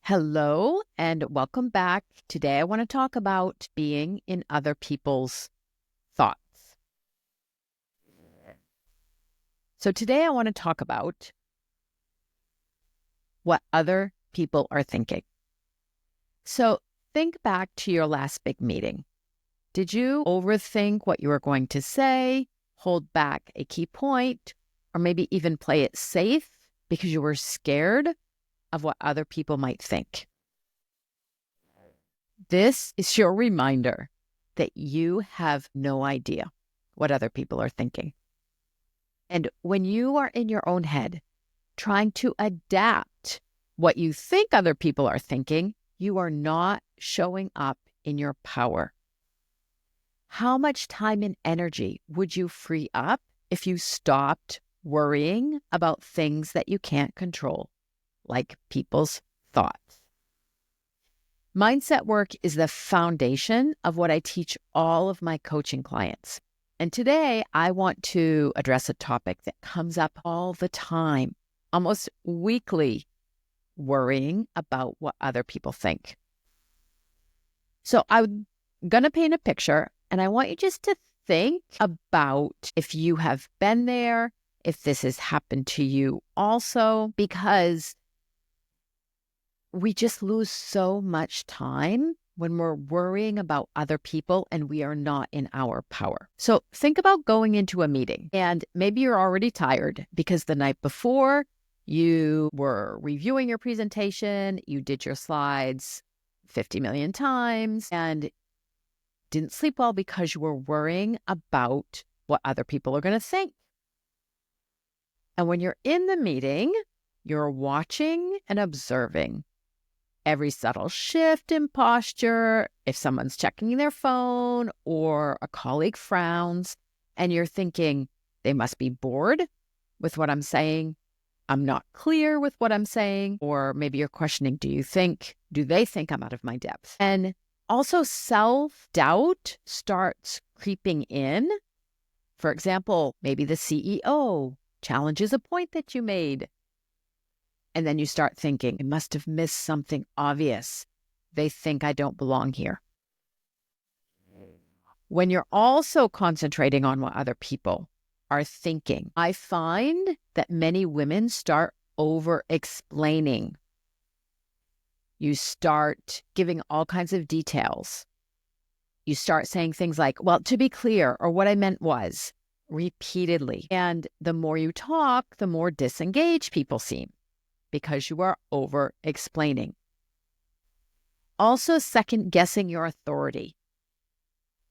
Hello and welcome back. Today I want to talk about being in other people's thoughts. So today I want to talk about what other people are thinking. So think back to your last big meeting. Did you overthink what you were going to say, hold back a key point, or maybe even play it safe because you were scared of what other people might think? This is your reminder that you have no idea what other people are thinking. And when you are in your own head, trying to adapt what you think other people are thinking, you are not showing up in your power. How much time and energy would you free up if you stopped worrying about things that you can't control, like people's thoughts? Mindset work is the foundation of what I teach all of my coaching clients. And today I want to address a topic that comes up all the time, almost weekly, worrying about what other people think. So I'm going to paint a picture, and I want you just to think about if you have been there, if this has happened to you also, because we just lose so much time when we're worrying about other people and we are not in our power. So think about going into a meeting, and maybe you're already tired because the night before you were reviewing your presentation, you did your slides 50 million times and didn't sleep well because you were worrying about what other people are going to think. And when you're in the meeting, you're watching and observing every subtle shift in posture, if someone's checking their phone or a colleague frowns, and you're thinking, they must be bored with what I'm saying. I'm not clear with what I'm saying. Or maybe you're questioning, do they think I'm out of my depth? And also self-doubt starts creeping in. For example, maybe the CEO challenges a point that you made. And then you start thinking, I must have missed something obvious. They think I don't belong here. When you're also concentrating on what other people are thinking, I find that many women start over-explaining. You start giving all kinds of details. You start saying things like, well, to be clear, or what I meant was, repeatedly. And the more you talk, the more disengaged people seem, because you are over-explaining. Also, second-guessing your authority.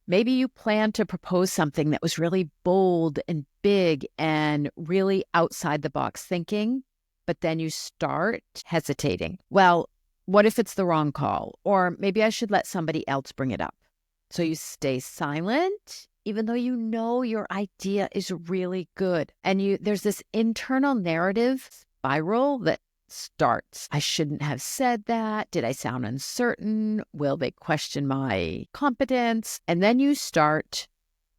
Maybe you plan to propose something that was really bold and big and really outside-the-box thinking, but then you start hesitating. Well, what if it's the wrong call? Or maybe I should let somebody else bring it up. So you stay silent, even though you know your idea is really good. And there's this internal narrative spiral that starts. I shouldn't have said that. Did I sound uncertain? Will they question my competence? And then you start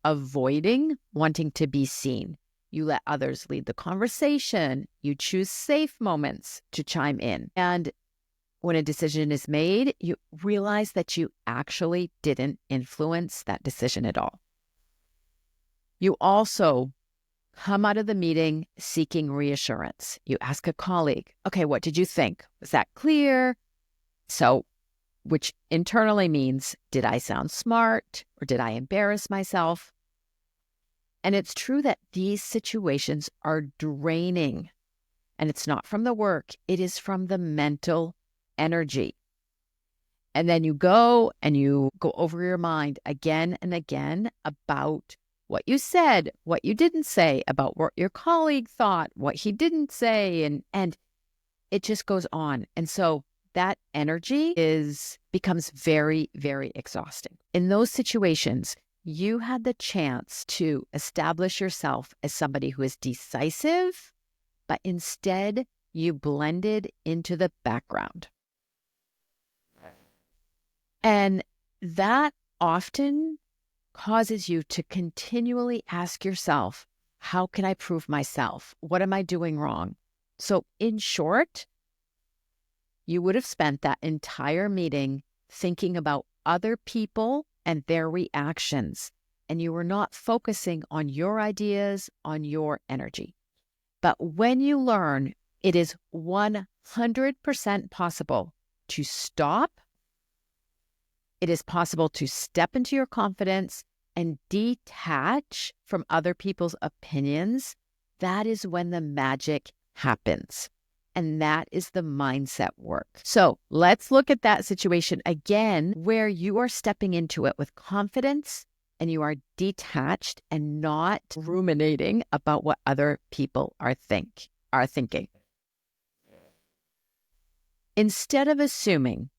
avoiding wanting to be seen. You let others lead the conversation. You choose safe moments to chime in. And when a decision is made, you realize that you actually didn't influence that decision at all. You also come out of the meeting seeking reassurance. You ask a colleague, okay, what did you think? Was that clear? So, which internally means, did I sound smart or did I embarrass myself? And it's true that these situations are draining. And it's not from the work, it is from the mental energy. And then you go over your mind again and again about what you said, what you didn't say, about what your colleague thought, what he didn't say, and it just goes on. And so that energy becomes very, very exhausting. In those situations, you had the chance to establish yourself as somebody who is decisive, but instead you blended into the background. And that often causes you to continually ask yourself, how can I prove myself? What am I doing wrong? So in short, You would have spent that entire meeting thinking about other people and their reactions, and you were not focusing on your ideas, on your energy. But when you learn, it is 100% possible to stop. It is possible to step into your confidence and detach from other people's opinions. That is when the magic happens. And that is the mindset work. So let's look at that situation again, where you are stepping into it with confidence and you are detached and not ruminating about what other people are thinking. Instead of assuming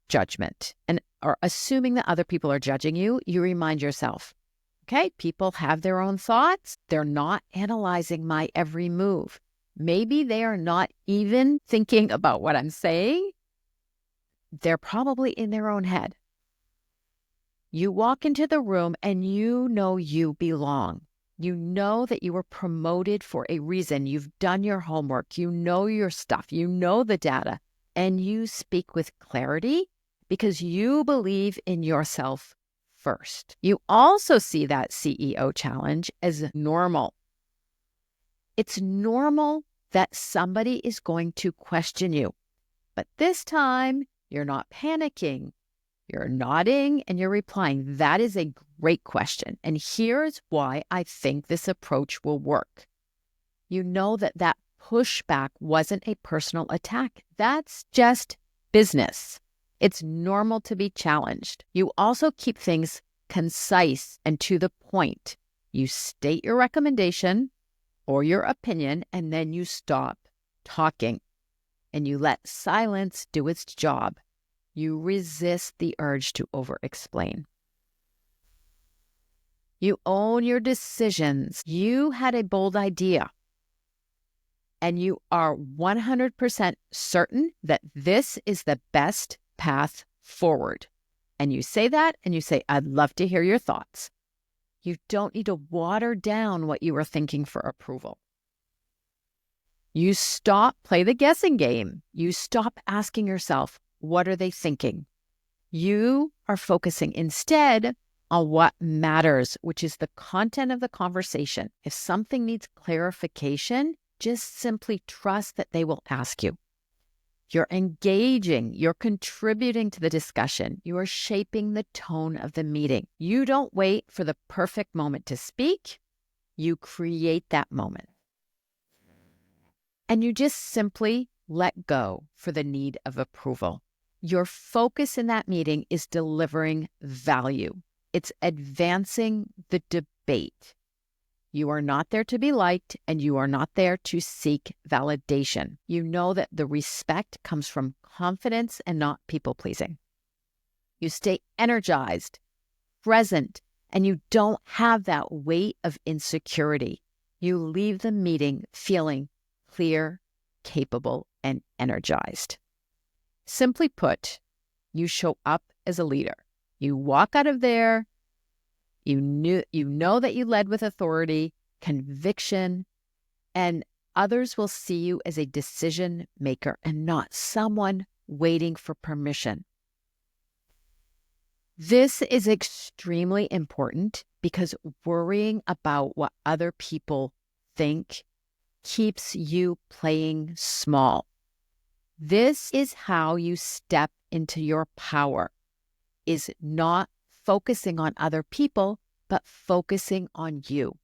judgment or assuming that other people are judging you, you remind yourself, okay, people have their own thoughts. They're not analyzing my every move. Maybe they are not even thinking about what I'm saying. They're probably in their own head. You walk into the room and you know you belong. You know that you were promoted for a reason. You've done your homework. You know your stuff. You know the data. And you speak with clarity because you believe in yourself first. You also see that CEO challenge as normal. It's normal that somebody is going to question you. But this time, you're not panicking. You're nodding and you're replying. That is a great question. And here's why I think this approach will work. You know that pushback wasn't a personal attack. That's just business. It's normal to be challenged. You also keep things concise and to the point. You state your recommendation or your opinion, and then you stop talking and you let silence do its job. You resist the urge to over-explain. You own your decisions. You had a bold idea, and you are 100% certain that this is the best path forward. And you say that, and you say, I'd love to hear your thoughts. You don't need to water down what you were thinking for approval. You play the guessing game. You stop asking yourself, what are they thinking? You are focusing instead on what matters, which is the content of the conversation. If something needs clarification, just simply trust that they will ask you. You're engaging, you're contributing to the discussion, you are shaping the tone of the meeting. You don't wait for the perfect moment to speak, you create that moment. And you just simply let go for the need of approval. Your focus in that meeting is delivering value. It's advancing the debate. You are not there to be liked, and you are not there to seek validation. You know that the respect comes from confidence and not people-pleasing. You stay energized, present, and you don't have that weight of insecurity. You leave the meeting feeling clear, capable, and energized. Simply put, you show up as a leader. You walk out of there, you know that you led with authority, conviction, and others will see you as a decision maker and not someone waiting for permission. This is extremely important because worrying about what other people think keeps you playing small. This is how you step into your power, is not focusing on other people, but focusing on you.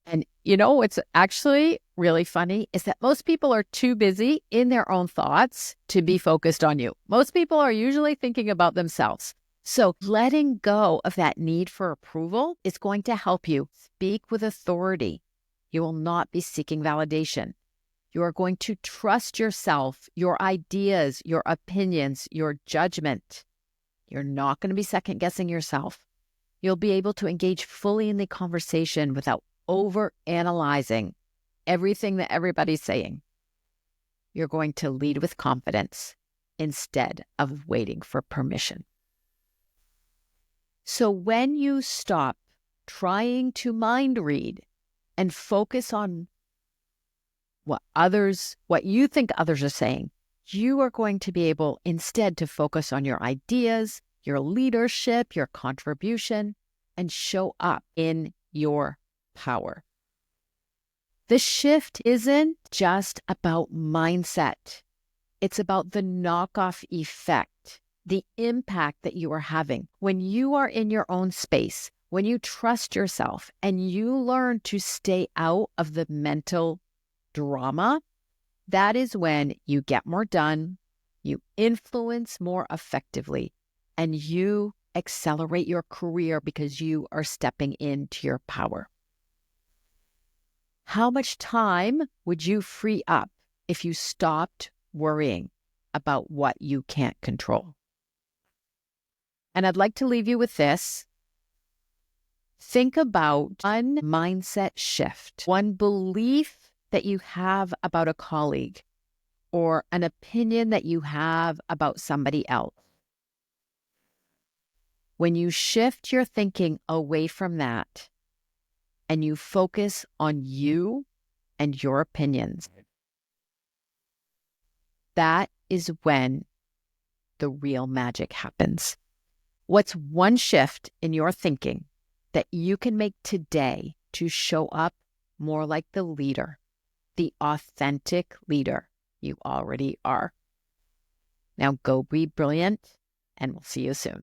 And you know what's actually really funny is that most people are too busy in their own thoughts to be focused on you. Most people are usually thinking about themselves. So letting go of that need for approval is going to help you speak with authority. You will not be seeking validation. You are going to trust yourself, your ideas, your opinions, your judgment. You're not going to be second guessing yourself. You'll be able to engage fully in the conversation without over-analyzing everything that everybody's saying. You're going to lead with confidence instead of waiting for permission. So when you stop trying to mind read and focus on what you think others are saying. You are going to be able instead to focus on your ideas, your leadership, your contribution, and show up in your power. The shift isn't just about mindset. It's about the knockoff effect, the impact that you are having. When you are in your own space, when you trust yourself and you learn to stay out of the mental drama, that is when you get more done, you influence more effectively, and you accelerate your career because you are stepping into your power. How much time would you free up if you stopped worrying about what you can't control? And I'd like to leave you with this. Think about one mindset shift, one belief that you have about a colleague, or an opinion that you have about somebody else. When you shift your thinking away from that and you focus on you and your opinions, that is when the real magic happens. What's one shift in your thinking that you can make today to show up more like the leader, the authentic leader you already are? Now go be brilliant, and we'll see you soon.